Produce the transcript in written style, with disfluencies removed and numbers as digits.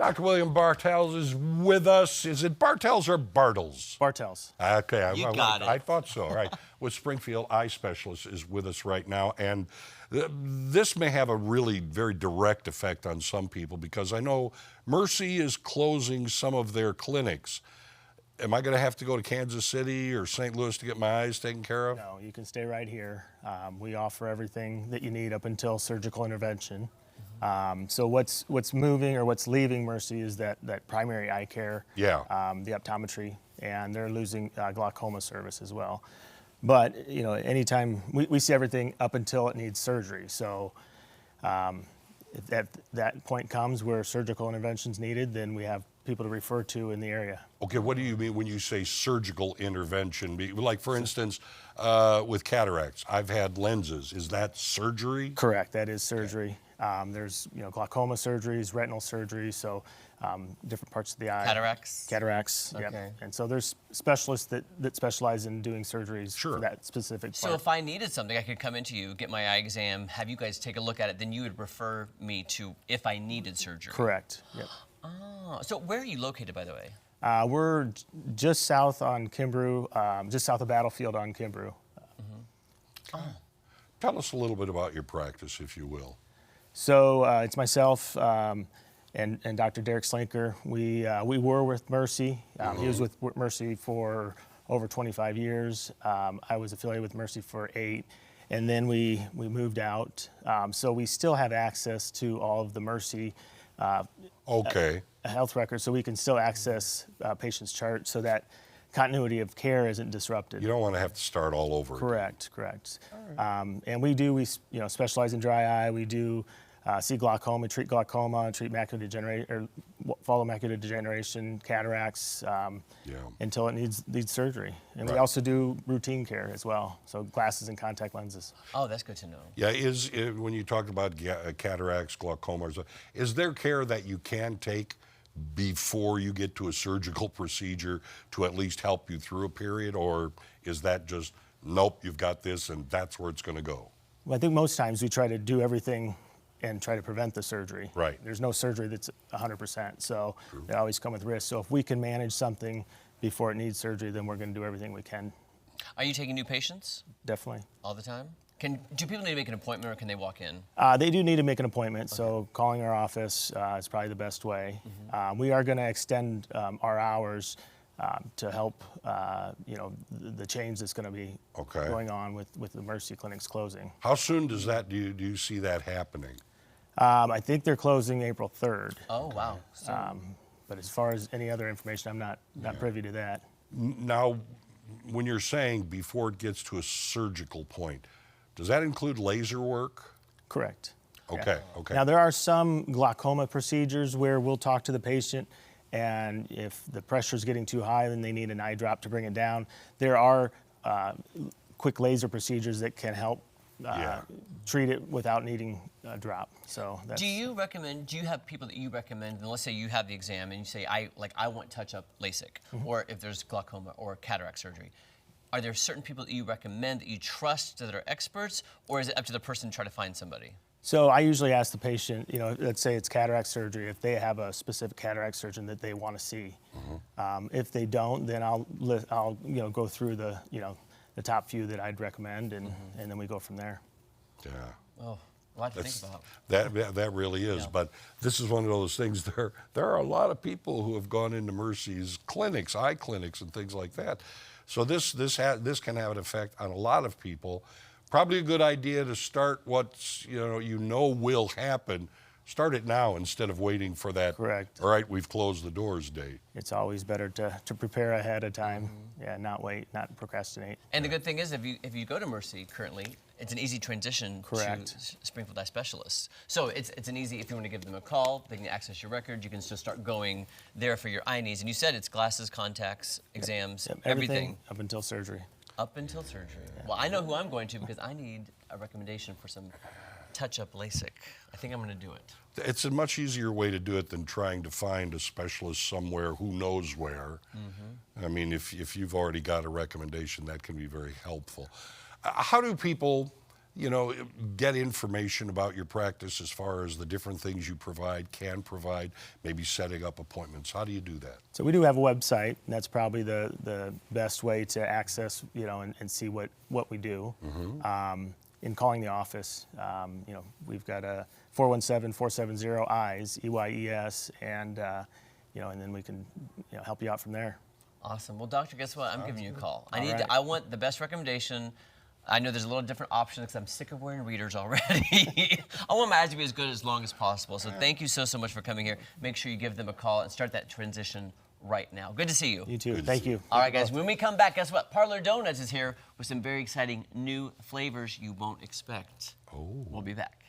Dr. William Bartels is with us. Is it Bartels or Bartels? Bartels. Okay, I thought so. All right. With Springfield Eye Specialist is with us right now, and this may have a really very direct effect on some people because I know Mercy is closing some of their clinics. Am I going to have to go to Kansas City or St. Louis to get my eyes taken care of? No, you can stay right here. We offer everything that you need up until surgical intervention. So what's moving or what's leaving Mercy is that primary eye care, Yeah. the optometry, and they're losing glaucoma service as well. But anytime we see everything up until it needs surgery. So if that point comes where surgical intervention is needed, then we have people to refer to in the area. Okay, what do you mean when you say surgical intervention? Like, for instance, with cataracts, I've had lenses. Is that surgery? Correct, that is surgery. There's glaucoma surgeries, retinal surgeries, so different parts of the eye. Cataracts, Okay. yep. And so there's specialists that specialize in doing surgeries for that specific part. So if I needed something, I could come into you, get my eye exam, have you guys take a look at it, then you would refer me to if I needed surgery. Correct, yep. Oh, so where are you located, by the way? We're just south on Kimbrough, just south of Battlefield on Kimbrough. Tell us a little bit about your practice, if you will. So it's myself and Dr. Derek Slinker. We were with Mercy. He was with Mercy for over 25 years. I was affiliated with Mercy for 8. And then we moved out. So we still have access to all of the Mercy health records, so we can still access patients' charts so that continuity of care isn't disrupted. You don't want to have to start all over again. Correct. And we specialize in dry eye. We do see glaucoma, treat macular degeneration, or follow macular degeneration, cataracts, until it needs surgery. And we also do routine care as well, so glasses and contact lenses. Oh, that's good to know. Yeah, when you talk about cataracts, glaucoma, is there care that you can take before you get to a surgical procedure to at least help you through a period, or is that just, nope, you've got this and that's where it's going to go? Well, I think most times we try to do everything and try to prevent the surgery. Right. There's no surgery that's 100%, so they always come with risk. So if we can manage something before it needs surgery, then we're going to do everything we can. Are you taking new patients? Definitely. All the time? Do people need to make an appointment, or can they walk in? They do need to make an appointment, so calling our office is probably the best way. We are going to extend our hours to help, the change that's going to be going on with the Mercy clinics closing. How soon do you see that happening? I think they're closing April 3rd. Oh, wow. But as far as any other information, I'm not privy to that. Now, when you're saying before it gets to a surgical point, does that include laser work? Correct. Okay. Now, there are some glaucoma procedures where we'll talk to the patient, and if the pressure is getting too high, then they need an eye drop to bring it down. There are quick laser procedures that can help treat it without needing a drop. So that's... Do you have people that you recommend, and let's say you have the exam and you say, I want touch-up LASIK, or if there's glaucoma or cataract surgery, are there certain people that you recommend that you trust that are experts, or is it up to the person to try to find somebody? So I usually ask the patient, let's say it's cataract surgery, if they have a specific cataract surgeon that they want to see. If they don't, then I'll go through the top few that I'd recommend, and then we go from there. Yeah. Oh, a lot to think about. That really is. Yeah. But this is one of those things. There are a lot of people who have gone into Mercy's clinics, eye clinics, and things like that. So this can have an effect on a lot of people. Probably a good idea to start what will happen. Start it now instead of waiting for that. Correct. All right, we've closed the doors date. It's always better to prepare ahead of time. Yeah, not wait, not procrastinate. And the good thing is, if you go to Mercy currently, it's an easy transition to Springfield Eye Specialists. So it's an easy, if you want to give them a call, they can access your record. You can just start going there for your eye needs. And you said it's glasses, contacts, exams, everything. Up until surgery. Up until surgery. Yeah. Well, I know who I'm going to because I need a recommendation for some touch-up LASIK. I think I'm going to do it. It's a much easier way to do it than trying to find a specialist somewhere who knows where. I mean, if you've already got a recommendation, that can be very helpful. How do people you know, get information about your practice as far as the different things you provide, can provide, maybe setting up appointments? How do you do that? So we do have a website, and that's probably the best way to access, you know, and see what we do. In calling the office, you know, we've got a 417-470-EYES, EYES, and you know, and then we can, you know, help you out from there. Awesome. Well, doctor, guess what? I'm giving you a call. Right. I want the best recommendation. I know there's a little different options because I'm sick of wearing readers already. I want my eyes to be as good as long as possible. So thank you so much for coming here. Make sure you give them a call and start that transition right now. Good to see you. You too. Thank you. All right, guys. When we come back, guess what? Parlor Donuts is here with some very exciting new flavors you won't expect. Oh. We'll be back.